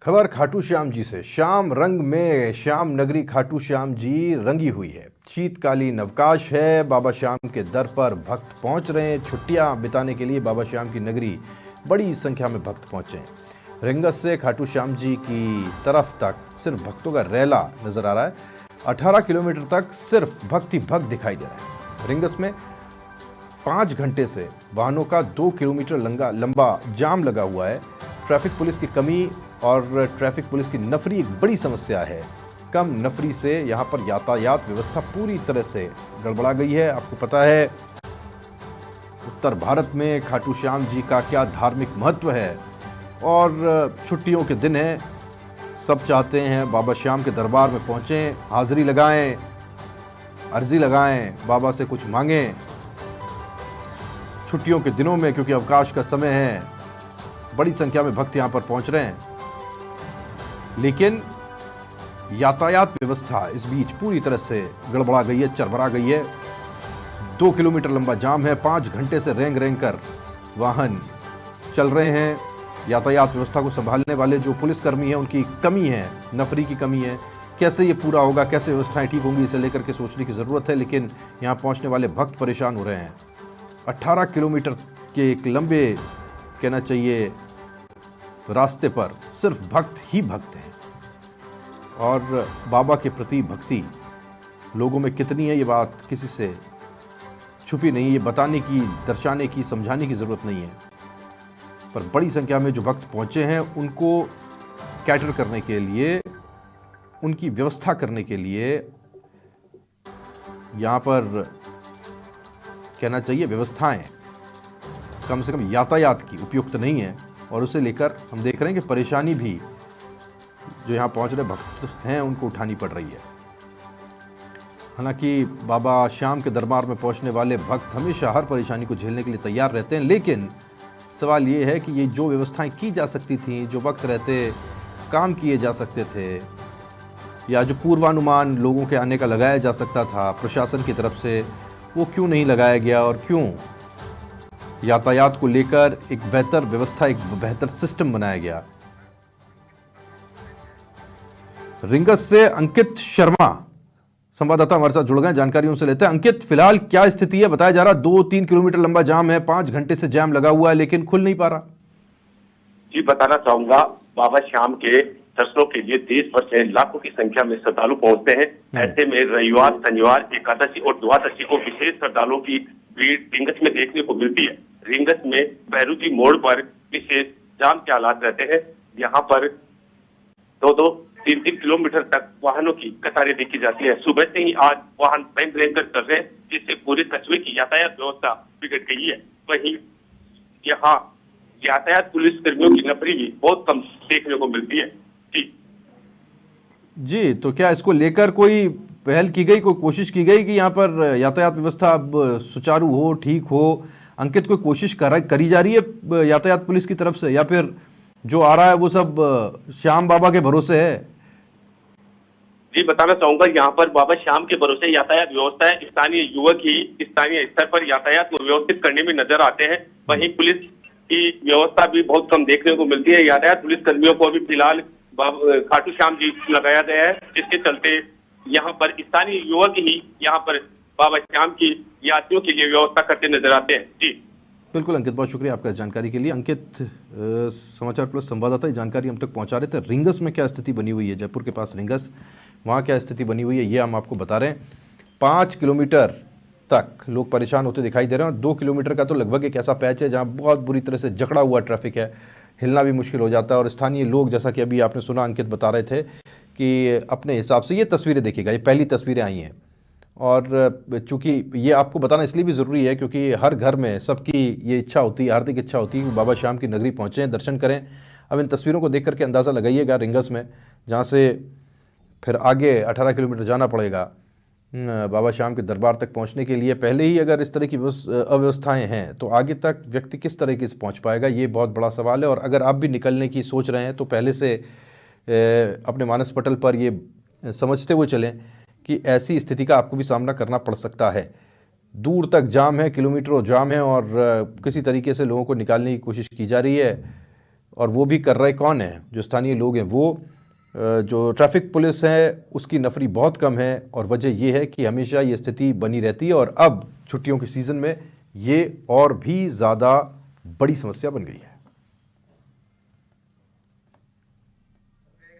खबर खाटू श्याम जी से। श्याम रंग में श्याम नगरी खाटू श्याम जी रंगी हुई है। शीतकालीन अवकाश है। बाबा श्याम के दर पर भक्त पहुंच रहे हैं। छुट्टियां बिताने के लिए बाबा श्याम की नगरी बड़ी संख्या में भक्त पहुंचे हैं। रिंगस से खाटू श्याम जी की तरफ तक सिर्फ भक्तों का रैला नजर आ रहा है। 18 किलोमीटर तक सिर्फ भक्त ही भक्त दिखाई दे रहे हैं। रिंगस में 5 घंटे से वाहनों का 2 किलोमीटर लंबा जाम लगा हुआ है। ट्रैफिक पुलिस की कमी और ट्रैफिक पुलिस की नफरी एक बड़ी समस्या है। कम नफरी से यहाँ पर यातायात व्यवस्था पूरी तरह से गड़बड़ा गई है। आपको पता है उत्तर भारत में खाटू श्याम जी का क्या धार्मिक महत्व है और छुट्टियों के दिन हैं। सब चाहते हैं बाबा श्याम के दरबार में पहुँचें, हाजिरी लगाएं, अर्जी लगाएं, बाबा से कुछ मांगें। छुट्टियों के दिनों में क्योंकि अवकाश का समय है, बड़ी संख्या में भक्त यहाँ पर पहुँच रहे हैं। लेकिन यातायात व्यवस्था इस बीच पूरी तरह से गड़बड़ा गई है, चरमरा गई है। 2 किलोमीटर लंबा जाम है। 5 घंटे से रेंग रेंग कर वाहन चल रहे हैं। यातायात व्यवस्था को संभालने वाले जो पुलिसकर्मी हैं उनकी कमी है, नफरी की कमी है। कैसे ये पूरा होगा, कैसे व्यवस्थाएं ठीक होंगी, इसे लेकर के सोचने की ज़रूरत है। लेकिन यहाँ पहुँचने वाले भक्त परेशान हो रहे हैं। 18 किलोमीटर के एक लंबे, कहना चाहिए, रास्ते पर सिर्फ भक्त ही भक्त हैं। और बाबा के प्रति भक्ति लोगों में कितनी है, ये बात किसी से छुपी नहीं। ये बताने की, दर्शाने की, समझाने की ज़रूरत नहीं है। पर बड़ी संख्या में जो भक्त पहुँचे हैं उनको कैटर करने के लिए, उनकी व्यवस्था करने के लिए यहाँ पर, कहना चाहिए, व्यवस्थाएं कम से कम यातायात की उपयुक्त नहीं है। और उसे लेकर हम देख रहे हैं कि परेशानी भी जो यहाँ पहुँच रहे भक्त हैं उनको उठानी पड़ रही है। हालांकि बाबा श्याम के दरबार में पहुँचने वाले भक्त हमेशा हर परेशानी को झेलने के लिए तैयार रहते हैं। लेकिन सवाल ये है कि ये जो व्यवस्थाएं की जा सकती थी, जो वक्त रहते काम किए जा सकते थे, या जो पूर्वानुमान लोगों के आने का लगाया जा सकता था प्रशासन की तरफ से, वो क्यों नहीं लगाया गया? और क्यों यातायात को लेकर एक बेहतर व्यवस्था, एक बेहतर सिस्टम बनाया गया? रिंगस से अंकित शर्मा संवाददाता हमारे साथ जुड़ गए, जानकारी उनसे लेते हैं। अंकित, फिलहाल क्या स्थिति है? बताया जा रहा 2-3 किलोमीटर लंबा जाम है, 5 घंटे से जाम लगा हुआ है, लेकिन खुल नहीं पा रहा। जी, बताना चाहूंगा, बाबा श्याम के दर्शनों के लिए देश भर से लाखों की संख्या में श्रद्धालु पहुंचते हैं। ऐसे में रविवार, शनिवार, एकादशी और द्वादशी को विशेष श्रद्धालुओं की भीड़ रिंगस में देखने को मिलती है। रिंगस में भैरू जी मोड़ पर विशेष जाम के हालात रहते हैं। यहाँ पर 2-2, 3-3 किलोमीटर तक वाहनों की कतारें देखी जाती है। सुबह से ही आज वाहन बैंक रेंग कर चल रहे हैं, जिससे पूरे कस्बे की यातायात व्यवस्था बिगड़ गई है। वहीं यहाँ यातायात पुलिस कर्मियों की नफरी भी बहुत कम देखने को मिलती है। जी, तो क्या इसको लेकर कोई पहल की गई, कोई कोशिश की गई कि यहाँ पर यातायात व्यवस्था अब सुचारू हो, ठीक हो? अंकित, कोई कोशिश करी जा रही है यातायात पुलिस की तरफ से, या फिर जो आ रहा है वो सब श्याम बाबा के भरोसे है? जी, बताना चाहूंगा, यहाँ पर बाबा श्याम के भरोसे यातायात व्यवस्था है। स्थानीय युवक ही स्थानीय स्तर पर यातायात को व्यवस्थित करने में नजर आते हैं। वहीं पुलिस की व्यवस्था भी बहुत कम देखने को मिलती है। यातायात पुलिस कर्मियों को अभी फिलहाल खाटू श्याम जी लगाया गया है, जिसके चलते यहाँ पर स्थानीय युवक ही यहाँ पर बाबा श्याम की यात्रियों के लिए व्यवस्था करते नजर आते हैं। जी बिल्कुल अंकित, बहुत शुक्रिया आपका जानकारी के लिए। अंकित समाचार प्लस संवाददाता जानकारी हम तक पहुंचा रहे थे। रिंगस में क्या स्थिति बनी हुई है, जयपुर के पास रिंगस, वहाँ क्या स्थिति बनी हुई है, ये हम आपको बता रहे हैं। 5 किलोमीटर तक लोग परेशान होते दिखाई दे रहे हैं। और 2 किलोमीटर का तो लगभग एक ऐसा पैच है जहाँ बहुत बुरी तरह से जकड़ा हुआ ट्रैफिक है, हिलना भी मुश्किल हो जाता है। और स्थानीय लोग, जैसा कि अभी आपने सुना, अंकित बता रहे थे कि अपने हिसाब से, ये तस्वीरें देखिएगा, ये पहली तस्वीरें आई हैं। और चूँकि ये आपको बताना इसलिए भी ज़रूरी है क्योंकि हर घर में सबकी ये इच्छा होती है, हार्दिक इच्छा होती है कि बाबा श्याम की नगरी पहुँचें, दर्शन करें। अब इन तस्वीरों को देख करके अंदाज़ा लगाइएगा रिंगस में, जहाँ से फिर आगे 18 किलोमीटर जाना पड़ेगा बाबा श्याम के दरबार तक पहुंचने के लिए। पहले ही अगर इस तरह की अव्यवस्थाएं हैं तो आगे तक व्यक्ति किस तरीके से पहुंच पाएगा, ये बहुत बड़ा सवाल है। और अगर आप भी निकलने की सोच रहे हैं तो पहले से अपने मानस पटल पर ये समझते हुए चलें कि ऐसी स्थिति का आपको भी सामना करना पड़ सकता है। दूर तक जाम है, किलोमीटरों जाम है, और किसी तरीके से लोगों को निकालने की कोशिश की जा रही है। और वो भी कर रहे कौन है? जो स्थानीय लोग हैं वो। जो ट्रैफिक पुलिस है उसकी नफरी बहुत कम है, और वजह ये है कि हमेशा ये स्थिति बनी रहती है, और अब छुट्टियों के सीज़न में ये और भी ज़्यादा बड़ी समस्या बन गई है।